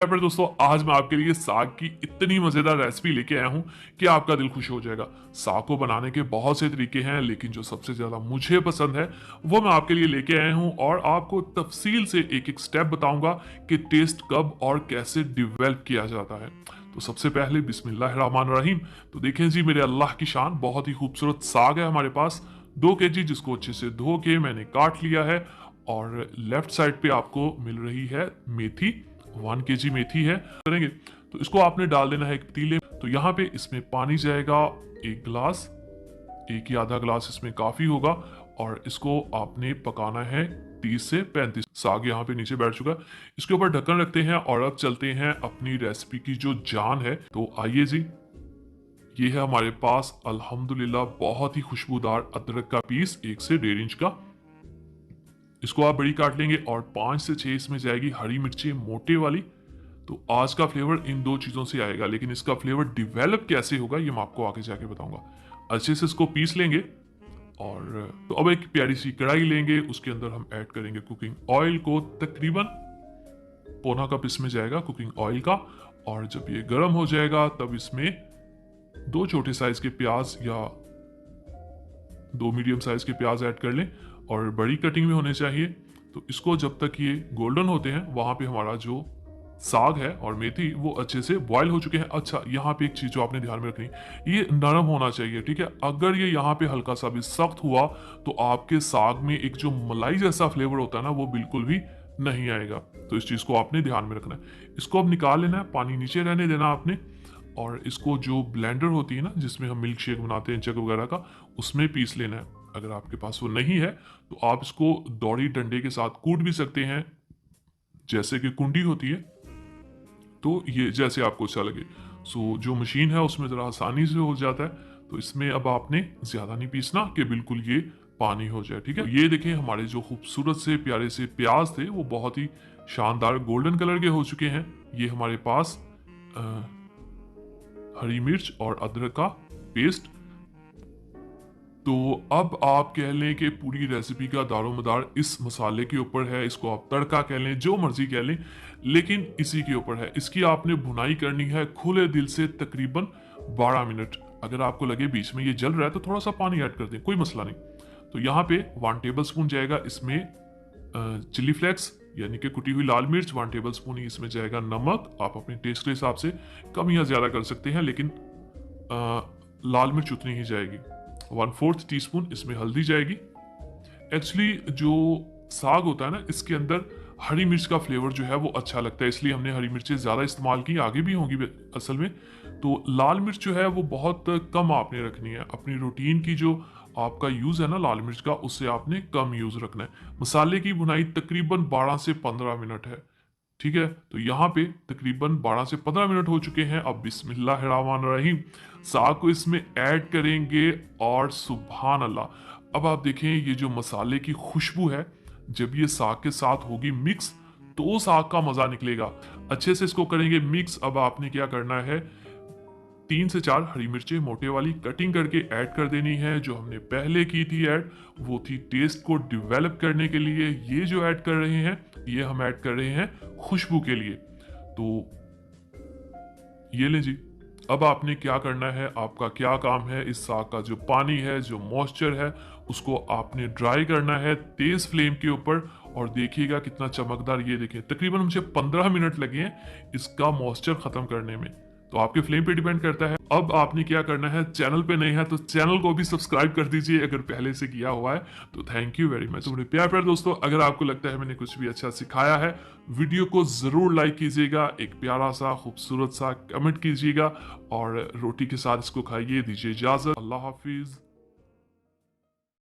पर दोस्तों आज मैं आपके लिए साग की इतनी मजेदार रेसिपी लेके आया हूं कि आपका दिल खुश हो जाएगा। साग को बनाने के बहुत से तरीके हैं, लेकिन जो सबसे ज्यादा मुझे पसंद है वो मैं आपके लिए लेके आया हूं और आपको तफसील से एक एक स्टेप बताऊंगा कि टेस्ट कब और कैसे डिवेल्प किया जाता है। तो सबसे पहले बिस्मिल्लाहिर्रहमानिर्रहीम। तो देखें जी, मेरे अल्लाह की शान, बहुत ही खूबसूरत साग है हमारे पास 2 kg, जिसको अच्छे से धो के मैंने काट लिया है। और लेफ्ट साइड पे आपको मिल रही है मेथी, 1 kg मेथी है। करेंगे तो इसको आपने डाल देना है एक पतीले। तो यहाँ पे इसमें पानी जाएगा 1 गिलास, 1 या आधा गिलास इसमें काफी होगा। और इसको आपने पकाना है 30 से 35। साग यहाँ पे नीचे बैठ चुका है, इसके ऊपर ढक्कन रखते हैं और अब चलते हैं अपनी रेसिपी की जो जान है। तो आइए जी, ये है हमारे पास अल्हम्दुलिल्लाह बहुत ही खुशबूदार अदरक का पीस, 1 से 1.5 इंच का। इसको आप बड़ी काट लेंगे और 5 से 6 इसमें जाएगी हरी मिर्ची मोटे वाली। तो आज का फ्लेवर इन 2 चीजों से आएगा, लेकिन इसका फ्लेवर डिवेलप कैसे होगा ये मैं आपको आगे जाके बताऊंगा। अच्छे से इसको पीस लेंगे। और तो अब एक प्यारी सी कढ़ाई लेंगे, उसके अंदर हम ऐड करेंगे कुकिंग ऑयल को, तकरीबन पौना कप इसमें जाएगा कुकिंग ऑयल का। और जब ये गर्म हो जाएगा तब इसमें 2 छोटे साइज के प्याज या 2 मीडियम साइज के प्याज ऐड कर लें, और बड़ी कटिंग में होने चाहिए। तो इसको जब तक ये गोल्डन होते हैं वहां पे हमारा जो साग है और मेथी वो अच्छे से बॉयल हो चुके हैं। अच्छा, यहाँ पे एक चीज जो आपने ध्यान में रखनी, ये नरम होना चाहिए, ठीक है। अगर ये यहाँ पे हल्का सा भी सख्त हुआ तो आपके साग में एक जो मलाई जैसा फ्लेवर होता है ना, वो बिल्कुल भी नहीं आएगा। तो इस चीज को आपने ध्यान में रखना है। इसको अब निकाल लेना है, पानी नीचे रहने देना आपने। और इसको जो ब्लेंडर होती है ना, जिसमें हम मिल्क शेक बनाते हैं जग वगैरह का, उसमें पीस लेना है। अगर आपके पास वो नहीं है तो आप इसको दौड़ी डंडे के साथ कूट भी सकते हैं, जैसे कि कुंडी होती है। तो ये जैसे आपको अच्छा लगे। सो जो मशीन है उसमें ज़रा आसानी से हो जाता है। तो इसमें अब आपने ज़्यादा नहीं पीसना कि बिल्कुल ये पानी हो जाए, ठीक है। तो ये देखें, हमारे जो खूबसूरत से प्यारे से प्याज थे वो बहुत ही शानदार गोल्डन कलर के हो चुके हैं। ये हमारे पास हरी मिर्च और अदरक का पेस्ट। तो अब आप कह लें कि पूरी रेसिपी का दारोमदार इस मसाले के ऊपर है। इसको आप तड़का कह लें, जो मर्जी कह लें, लेकिन इसी के ऊपर है। इसकी आपने भुनाई करनी है खुले दिल से तकरीबन 12 मिनट। अगर आपको लगे बीच में ये जल रहा है तो थोड़ा सा पानी ऐड कर दें, कोई मसला नहीं। तो यहाँ पे 1 टेबल स्पून जाएगा इसमें चिली फ्लेक्स, यानी कि कुटी हुई लाल मिर्च। 1 टेबल स्पून ही इसमें जाएगा नमक। आप अपने टेस्ट के हिसाब से कम या ज्यादा कर सकते हैं, लेकिन लाल मिर्च उतनी ही जाएगी। 1/4 टीस्पून इसमें हल्दी जाएगी। एक्चुअली जो साग होता है ना, इसके अंदर हरी मिर्च का फ्लेवर जो है वो अच्छा लगता है, इसलिए हमने हरी मिर्चें ज़्यादा इस्तेमाल की, आगे भी होंगी असल में। तो लाल मिर्च जो है वो बहुत कम आपने रखनी है। अपनी रूटीन की जो आपका यूज़ है ना लाल मिर्च का, उससे आपने कम यूज़ रखना है। मसाले की भुनाई तकरीबन 12 से 15 मिनट है, ठीक है। तो यहाँ पे तकरीबन 12 से 15 मिनट हो चुके हैं। अब बिस्मिल्लाहिर्रहमानिर्रहीम साग को इसमें ऐड करेंगे और सुभान अल्लाह। अब आप देखें, ये जो मसाले की खुशबू है, जब ये साग के साथ होगी मिक्स तो साग का मजा निकलेगा। अच्छे से इसको करेंगे मिक्स। अब आपने क्या करना है, 3 से 4 हरी मिर्चें मोटे वाली कटिंग करके ऐड कर देनी है। जो हमने पहले की थी ऐड, वो थी टेस्ट को डेवलप करने के लिए। ये जो ऐड कर रहे हैं, ये हम ऐड कर रहे हैं खुशबू के लिए। तो ये ले जी। अब आपने क्या करना है, आपका क्या काम है, इस साग का जो पानी है, जो मॉइस्चर है, उसको आपने ड्राई करना है तेज फ्लेम के ऊपर। और देखिएगा कितना चमकदार, ये देखें तकरीबन मुझे 15 मिनट लगे हैं इसका मॉइस्चर खत्म करने में। तो आपके फ्लेम पे डिपेंड करता है। अब आपने क्या करना है, चैनल पे नहीं है तो चैनल को भी सब्सक्राइब कर दीजिए, अगर पहले से किया हुआ है तो थैंक यू वेरी मच। तो मेरे प्यारे दोस्तों, अगर आपको लगता है मैंने कुछ भी अच्छा सिखाया है, वीडियो को जरूर लाइक कीजिएगा, एक प्यारा सा खूबसूरत सा कमेंट कीजिएगा, और रोटी के साथ इसको खाइए। दीजिए इजाजत, अल्लाह हाफिज।